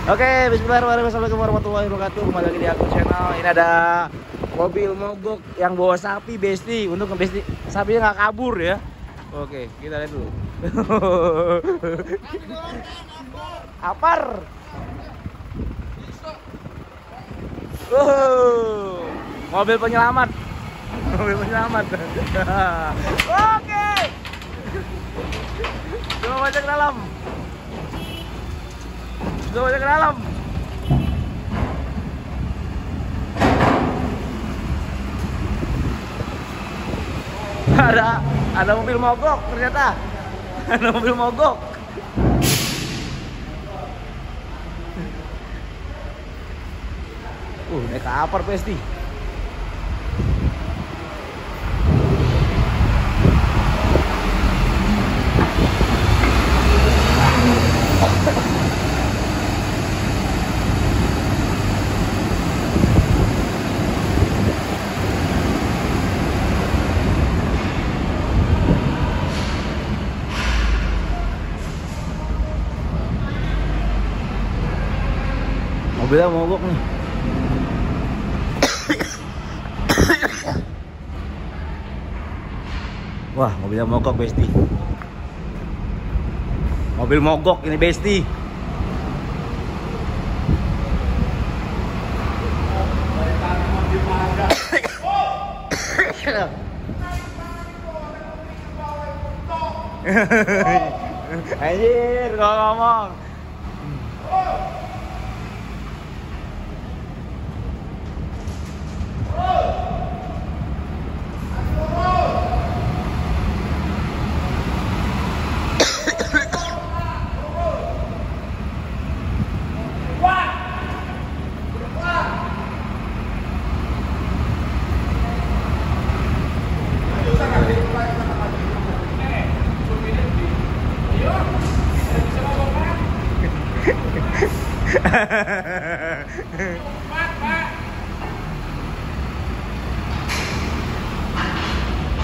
Oke, bismillahirrahmanirrahim. Assalamualaikum warahmatullahi wabarakatuh. Kembali lagi di akun channel. Ini ada mobil mogok yang bawa sapi, Besti. Untuk Besti, sapinya nggak kabur ya. Oke, kita lihat dulu. Apar. Mobil penyelamat. Mobil penyelamat. Oke. Coba baca ke dalam. Coba baca ke dalam. Ada mobil mogok ternyata. Ada mobil mogok. Naik ke apar Besti. Mobilnya mogok nih. Wah, mobilnya mogok Besti. Mobil mogok ini Besti. Anjir, gak ngomong.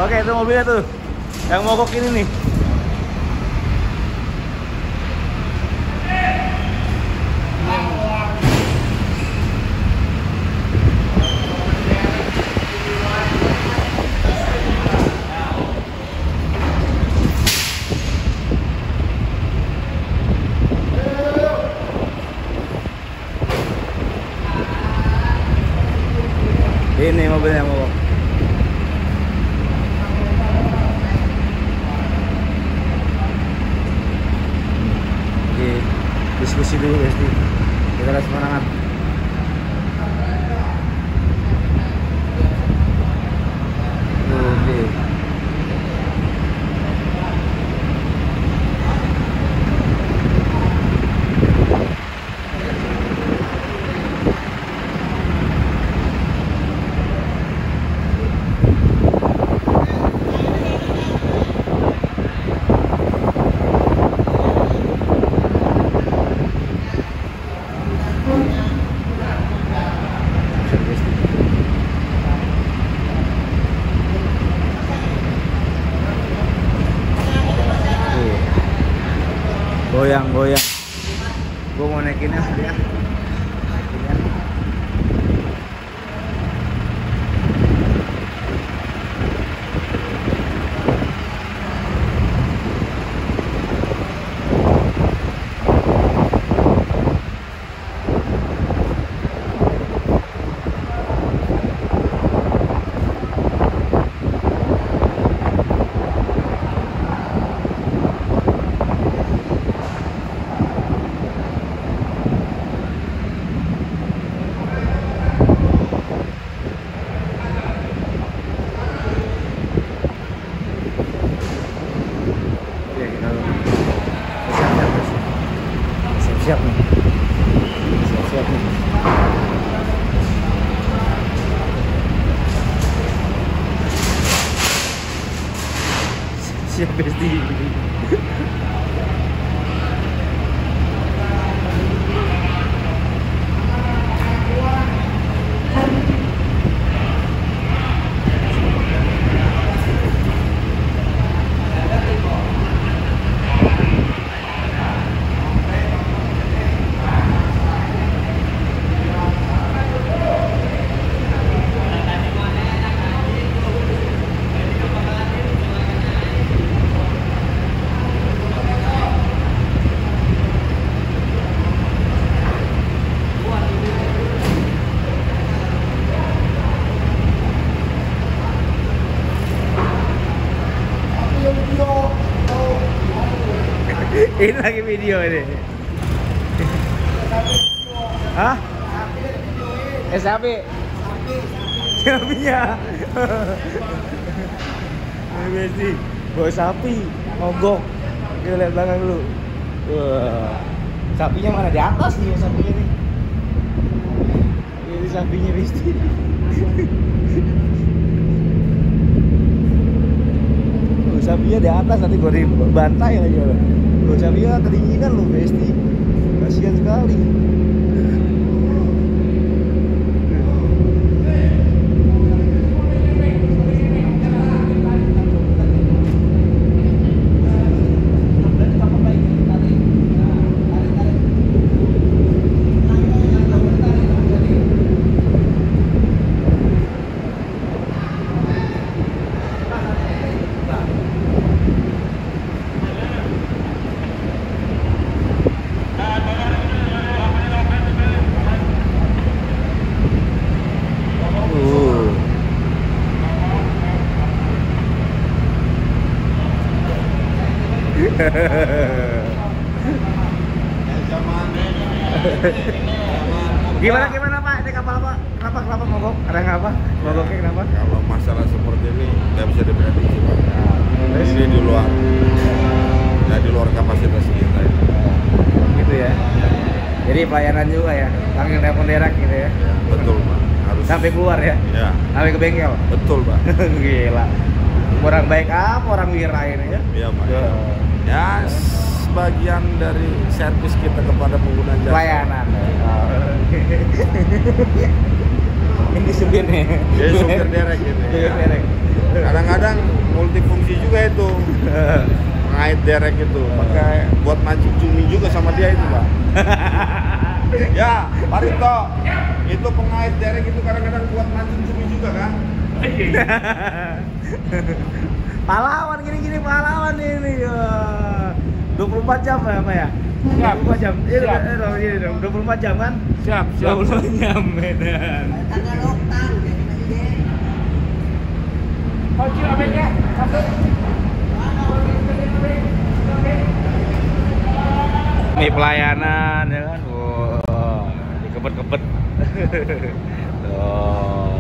Oke, itu mobilnya tuh yang mogok ini nih. Ini mobilnya mogok. Diskusi dulu Besti, kita lihat semangat. Oke. Goyang-goyang. Gue mau naikinnya dia. Siap nih. Siap nih. Siap Besti. Ini lagi video ini. Hah? Sapi. Sapinya. Ini besti. Bawa sapi, mogok. Kita lihat belakang dulu. Wah. Sapinya mana? Di atas nih sapinya nih. Ini sapinya besti. Sapinya di atas, nanti gue dibantai lagi. Sapinya kedinginan lu besti. Kasihan sekali. Gimana Pak? Ini kapal apa? Kenapa mogok? Ada apa? Mogoknya kenapa? Kalau masalah seperti ini nggak bisa diprediksi Pak. Ini di luar, ya di luar kapasitas kita. Gitu ya. Jadi pelayanan juga ya, panggil telepon derek gitu ya. Betul Pak. Harus sampai keluar ya. Ya. Sampai ke bengkel. Betul Pak. Gila. Orang baik apa orang wira ini ya? Iya Pak. Ya sebagian dari servis kita kepada pengguna jasa. Pelayanan. Ini supirnya. Ya supir derek gitu. Ya. Kadang-kadang multifungsi juga itu. Pengait derek itu, pakai buat mancing cumi juga sama dia itu Pak. Ya, Pak Rito, itu pengait derek itu kadang-kadang buat mancing cumi juga kan? Pahlawan gini-gini pahlawan ini. 24 jam ya Pak ya? Siap. 24 jam. Siap. Ini dong, 24 jam kan? Siap. 24 jam Medan. Kunci abeknya, masuk. Ini pelayanan ya kan? Wow, dikebet-kebet. Oh.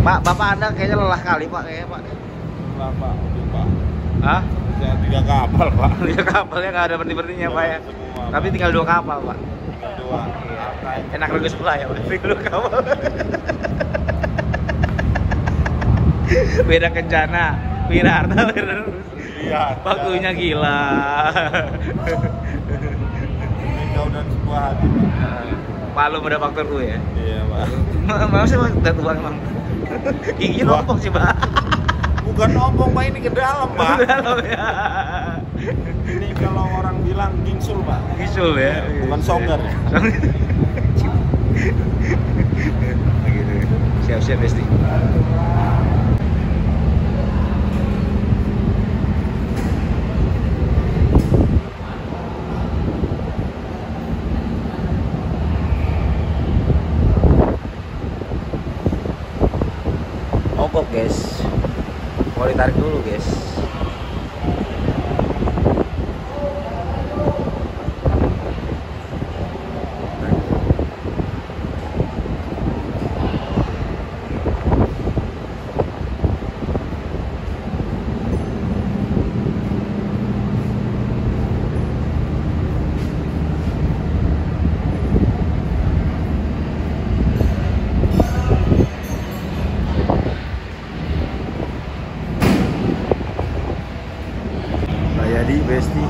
Pak, Bapak Anda kayaknya lelah kali Pak, kayaknya Pak. Pak. Hah? Saya 3 kapal Pak. 3 kapalnya nggak ada berhenti-berhentinya Pak ya. Semua, Tapi Pak. tinggal 2 kapal Pak. Tinggal 2. Enak regus pula ya Pak, tinggal 2 kapal. Beda kencana, Wirarta terus. Iya. Waktunya gila. Ini kau dan sebuah hati Pak. Palu ada faktor gue ya. Iya Pak. Mau sih udah tua emang. Gigi nompong sih Pak. Bukan ompong Pak, ini ke dalam Pak. Dalam ya. Ini kalau orang bilang gingsul Pak. Gisul ya. Bukan songgar ya. Gitu. Siap-siap Besti. Mogok guys, mau ditarik dulu guys. Jadi Besti,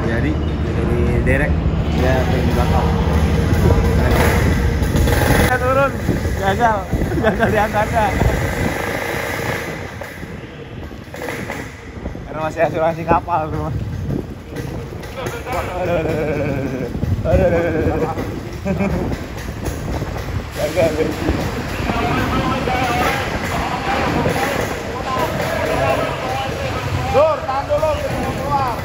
jadi ini derek ya di belakang. Kita turun, gagal diangkatnya. Karena masih asuransi kapal tuh. Gagal Besti. Dur, tahan dulu, kita mau keluar.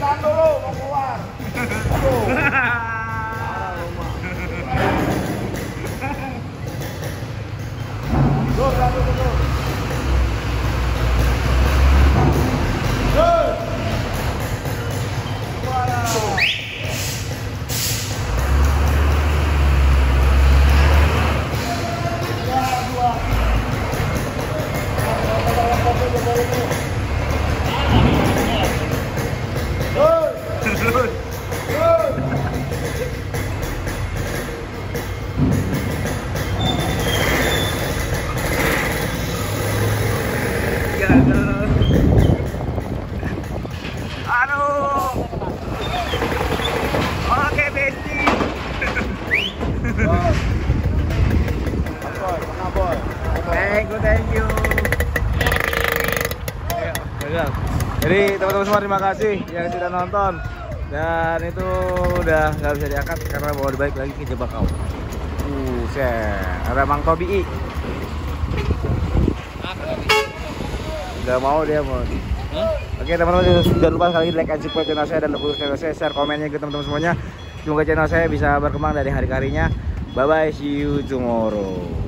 Tahan dulu, mau keluar. Aduh. Aduh. Oke, Besti. Thank you. Gagal. Jadi teman-teman semua terima kasih yang sudah nonton. Dan itu udah nggak bisa diangkat karena mau dibalik lagi ke Jebakau. Ada Mang Tobi. Gak mau dia mau. Oke teman-teman, jangan lupa sekali like and subscribe channel saya dan dukung channel saya, share komennya ke teman-teman semuanya. Semoga channel saya bisa berkembang dari hari ke harinya. Bye bye, see you tomorrow.